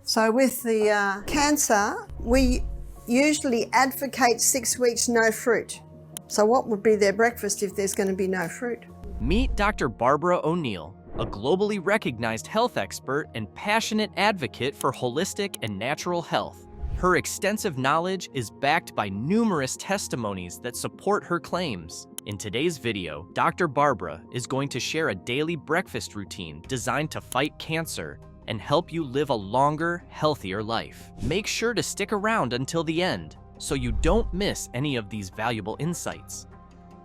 So with the cancer, we usually advocate 6 weeks no fruit. So what would be their breakfast if there's going to be no fruit? Meet Dr. Barbara O'Neill, a globally recognized health expert and passionate advocate for holistic and natural health. Her extensive knowledge is backed by numerous testimonies that support her claims. In today's video, Dr. Barbara is going to share a daily breakfast routine designed to fight cancer and help you live a longer, healthier life. Make sure to stick around until the end so you don't miss any of these valuable insights.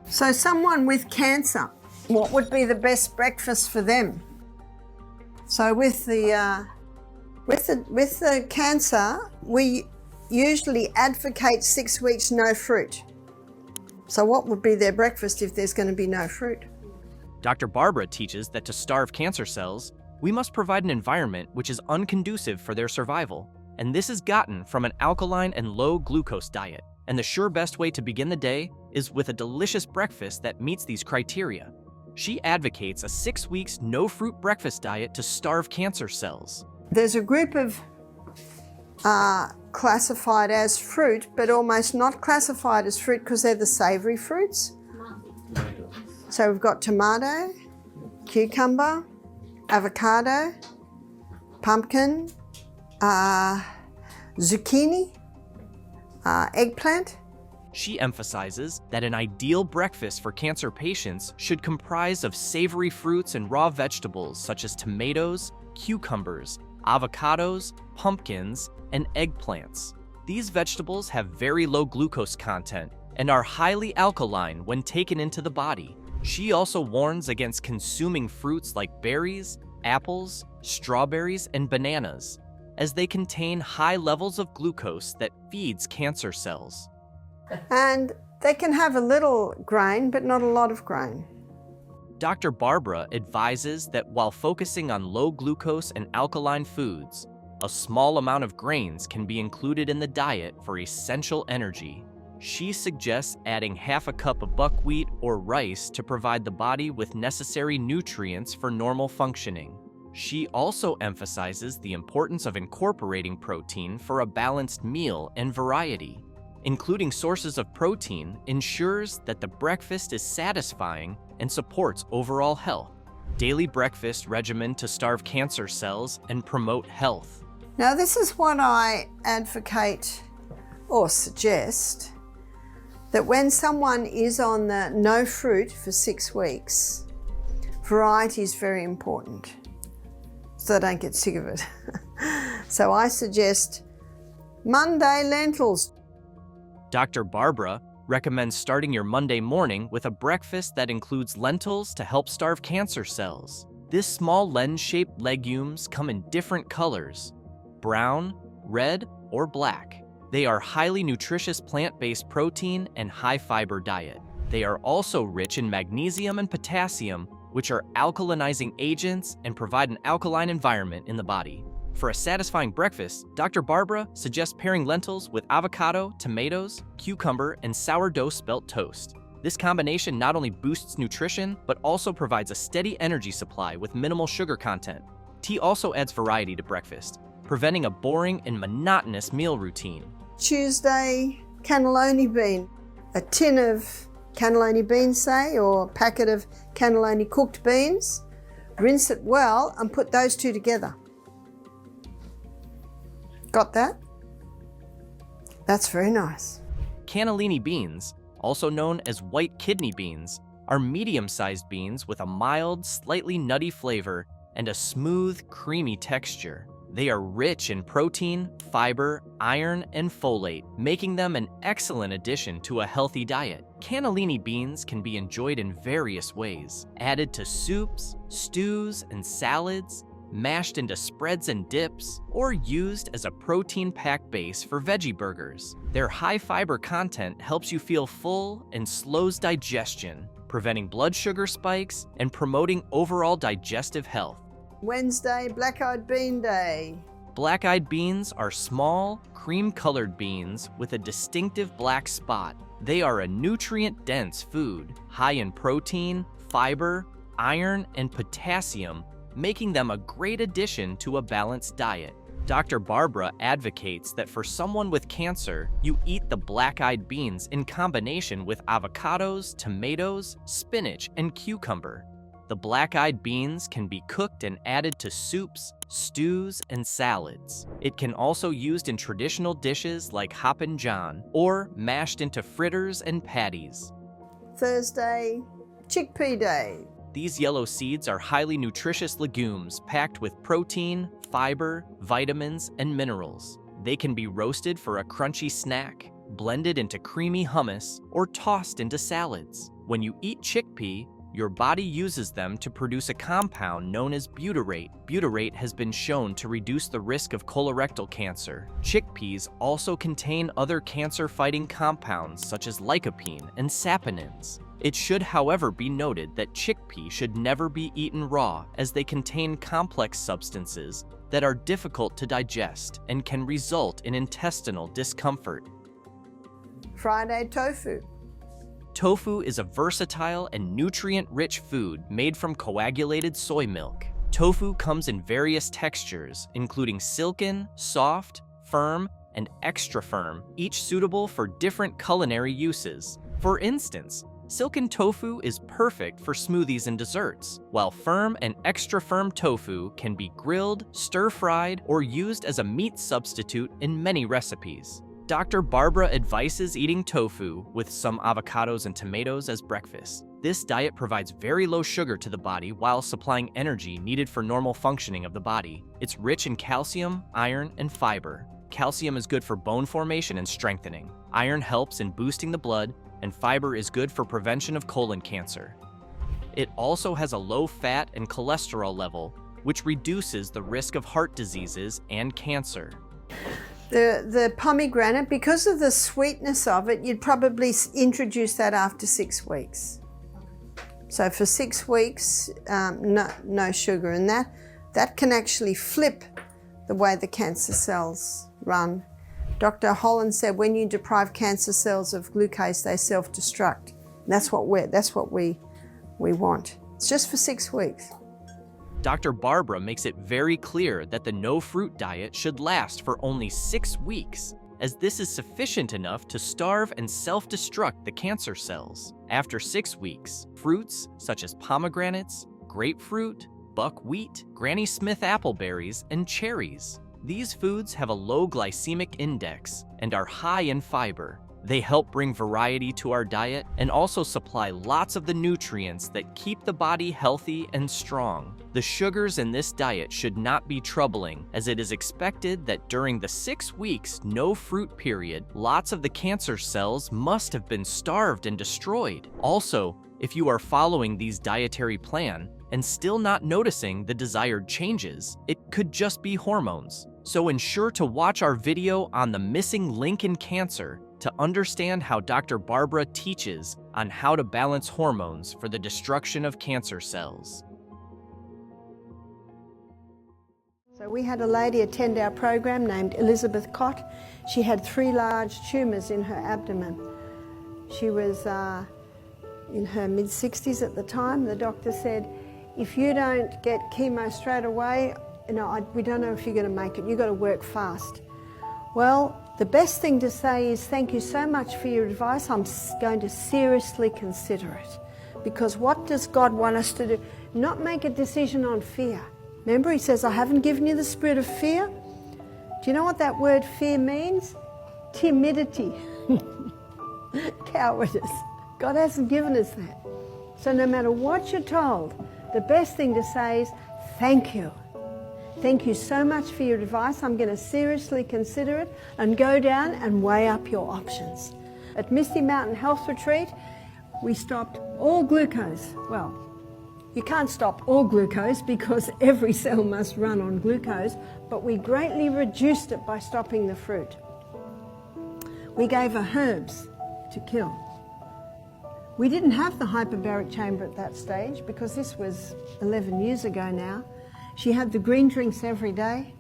So someone with cancer, what would be the best breakfast for them? So with the cancer, we usually advocate 6 weeks no fruit. So what would be their breakfast if there's going to be no fruit? Dr. Barbara teaches that to starve cancer cells, we must provide an environment which is unconducive for their survival, and this is gotten from an alkaline and low glucose diet. And the sure best way to begin the day is with a delicious breakfast that meets these criteria. She advocates a 6 weeks no fruit breakfast diet to starve cancer cells. There's a group of classified as fruit, but almost not classified as fruit because they're the savory fruits. So we've got tomato, cucumber, avocado, pumpkin, zucchini, eggplant. She emphasizes that an ideal breakfast for cancer patients should comprise of savory fruits and raw vegetables such as tomatoes, cucumbers, avocados, pumpkins, and eggplants. These vegetables have very low glucose content and are highly alkaline when taken into the body. She also warns against consuming fruits like berries, apples, strawberries, and bananas, as they contain high levels of glucose that feeds cancer cells. And they can have a little grain, but not a lot of grain. Dr. Barbara advises that while focusing on low glucose and alkaline foods, a small amount of grains can be included in the diet for essential energy. She suggests adding half a cup of buckwheat or rice to provide the body with necessary nutrients for normal functioning. She also emphasizes the importance of incorporating protein for a balanced meal and variety. Including sources of protein ensures that the breakfast is satisfying and supports overall health. Daily breakfast regimen to starve cancer cells and promote health. Now this is what I advocate or suggest, that when someone is on the no fruit for 6 weeks, variety is very important so they don't get sick of it. So I suggest Monday lentils. Dr. Barbara recommends starting your Monday morning with a breakfast that includes lentils to help starve cancer cells. This small lens-shaped legumes come in different colors: brown, red, or black. They are highly nutritious plant-based protein and high-fiber diet. They are also rich in magnesium and potassium, which are alkalinizing agents and provide an alkaline environment in the body. For a satisfying breakfast, Dr. Barbara suggests pairing lentils with avocado, tomatoes, cucumber, and sourdough spelt toast. This combination not only boosts nutrition, but also provides a steady energy supply with minimal sugar content. Tea also adds variety to breakfast, preventing a boring and monotonous meal routine. Tuesday, cannelloni bean. A tin of cannelloni beans, say, or a packet of cannelloni cooked beans. Rinse it well and put those two together. Got that? That's very nice. Cannellini beans, also known as white kidney beans, are medium-sized beans with a mild, slightly nutty flavor and a smooth, creamy texture. They are rich in protein, fiber, iron, and folate, making them an excellent addition to a healthy diet. Cannellini beans can be enjoyed in various ways: added to soups, stews, and salads, mashed into spreads and dips, or used as a protein-packed base for veggie burgers. Their high fiber content helps you feel full and slows digestion, preventing blood sugar spikes and promoting overall digestive health. Wednesday, black-eyed bean day. Black-eyed beans are small, cream-colored beans with a distinctive black spot. They are a nutrient-dense food, high in protein, fiber, iron, and potassium, making them a great addition to a balanced diet. Dr. Barbara advocates that for someone with cancer, you eat the black-eyed beans in combination with avocados, tomatoes, spinach, and cucumber. The black-eyed beans can be cooked and added to soups, stews, and salads. It can also be used in traditional dishes like Hoppin' John or mashed into fritters and patties. Thursday, chickpea day. These yellow seeds are highly nutritious legumes packed with protein, fiber, vitamins, and minerals. They can be roasted for a crunchy snack, blended into creamy hummus, or tossed into salads. When you eat chickpea, your body uses them to produce a compound known as butyrate. Butyrate has been shown to reduce the risk of colorectal cancer. Chickpeas also contain other cancer-fighting compounds such as lycopene and saponins. It should, however, be noted that chickpea should never be eaten raw, as they contain complex substances that are difficult to digest and can result in intestinal discomfort. Friday, tofu. Tofu is a versatile and nutrient-rich food made from coagulated soy milk. Tofu comes in various textures, including silken, soft, firm, and extra firm, each suitable for different culinary uses. For instance, silken tofu is perfect for smoothies and desserts, while firm and extra firm tofu can be grilled, stir-fried, or used as a meat substitute in many recipes. Dr. Barbara advises eating tofu with some avocados and tomatoes as breakfast. This diet provides very low sugar to the body while supplying energy needed for normal functioning of the body. It's rich in calcium, iron, and fiber. Calcium is good for bone formation and strengthening. Iron helps in boosting the blood, and fiber is good for prevention of colon cancer. It also has a low fat and cholesterol level, which reduces the risk of heart diseases and cancer. The pomegranate, because of the sweetness of it, you'd probably introduce that after 6 weeks. So for 6 weeks, no sugar, and that can actually flip the way the cancer cells run. Dr. Holland said when you deprive cancer cells of glucose, they self-destruct. That's what we want. It's just for 6 weeks. Dr. Barbara makes it very clear that the no-fruit diet should last for only 6 weeks, as this is sufficient enough to starve and self-destruct the cancer cells. After 6 weeks, fruits such as pomegranates, grapefruit, buckwheat, Granny Smith appleberries, and cherries. These foods have a low glycemic index and are high in fiber. They help bring variety to our diet and also supply lots of the nutrients that keep the body healthy and strong. The sugars in this diet should not be troubling, as it is expected that during the 6 weeks no fruit period, lots of the cancer cells must have been starved and destroyed. Also, if you are following these dietary plan and still not noticing the desired changes, it could just be hormones. So ensure to watch our video on the missing link in cancer to understand how Dr. Barbara teaches on how to balance hormones for the destruction of cancer cells. So we had a lady attend our program named Elizabeth Cott. She had 3 large tumours in her abdomen. She was in her mid-60s at the time. The doctor said, if you don't get chemo straight away, we don't know if you're going to make it. You've got to work fast. Well, the best thing to say is thank you so much for your advice. I'm going to seriously consider it. Because what does God want us to do? Not make a decision on fear. Remember, he says, I haven't given you the spirit of fear. Do you know what that word fear means? Timidity. Cowardice. God hasn't given us that. So no matter what you're told, the best thing to say is thank you. Thank you so much for your advice. I'm going to seriously consider it and go down and weigh up your options. At Misty Mountain Health Retreat, we stopped all glucose. Well, you can't stop all glucose because every cell must run on glucose, but we greatly reduced it by stopping the fruit. We gave her herbs to kill. We didn't have the hyperbaric chamber at that stage because this was 11 years ago now. She had the green drinks every day.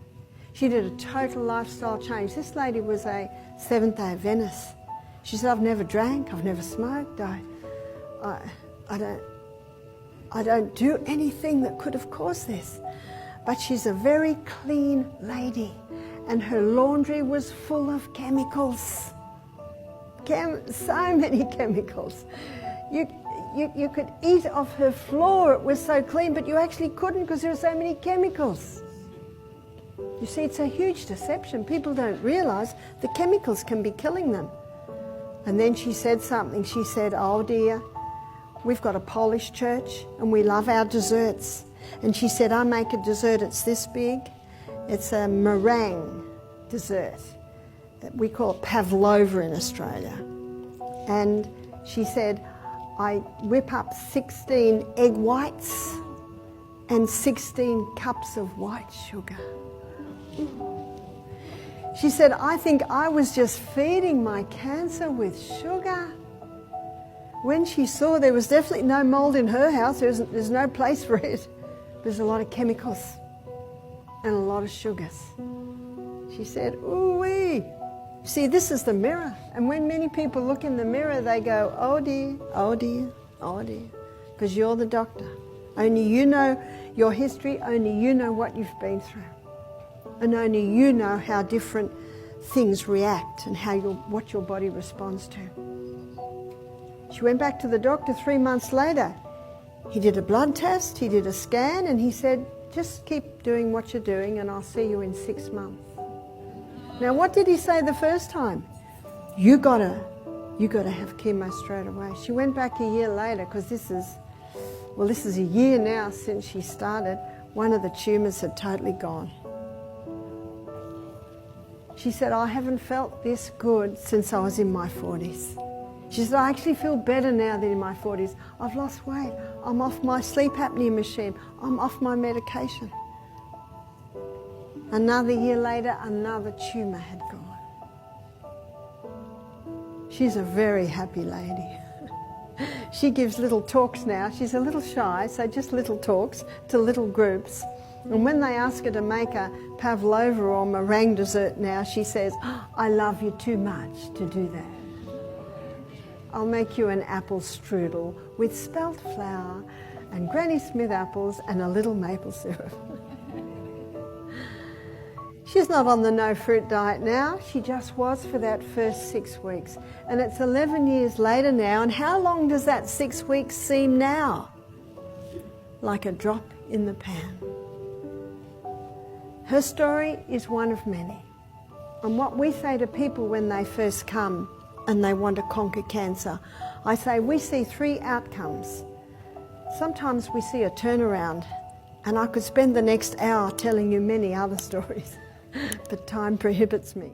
She did a total lifestyle change. This lady was a Seventh-day Adventist. She said, I've never drank, I've never smoked, I don't do anything that could have caused this. But she's a very clean lady. and her laundry was full of chemicals. So many chemicals. You could eat off her floor, it was so clean, but you actually couldn't because there were so many chemicals. You see, it's a huge deception. People don't realise the chemicals can be killing them. And then she said something. She said, "Oh dear, we've got a Polish church and we love our desserts." And she said, "I make a dessert, it's this big. It's a meringue dessert. We call it pavlova in Australia." And she said, "I whip up 16 egg whites and 16 cups of white sugar." She said, "I think I was just feeding my cancer with sugar." When she saw there was definitely no mold in her house, there's no place for it. There's a lot of chemicals and a lot of sugars. She said, "Ooh-wee." See, this is the mirror. And when many people look in the mirror, they go, "Oh dear, oh dear, oh dear," because you're the doctor. Only you know your history, only you know what you've been through. And only you know how different things react and what your body responds to. She went back to the doctor 3 months later. He did a blood test, he did a scan, and he said, "Just keep doing what you're doing and I'll see you in 6 months." Now, what did he say the first time? You gotta have chemo straight away. She went back a year later because this is a year now since she started. One of the tumours had totally gone. She said, "I haven't felt this good since I was in my 40s. She said, "I actually feel better now than in my 40s. I've lost weight. I'm off my sleep apnea machine. I'm off my medication." Another year later, another tumour had gone. She's a very happy lady. She gives little talks now. She's a little shy, so just little talks to little groups. And when they ask her to make a pavlova or meringue dessert now, she says, "I love you too much to do that. I'll make you an apple strudel with spelt flour and Granny Smith apples and a little maple syrup." She's not on the no fruit diet now. She just was for that first 6 weeks. And it's 11 years later now. And how long does that 6 weeks seem now? Like a drop in the pan. Her story is one of many. And what we say to people when they first come and they want to conquer cancer, I say we see 3 outcomes. Sometimes we see a turnaround, and I could spend the next hour telling you many other stories, but time prohibits me.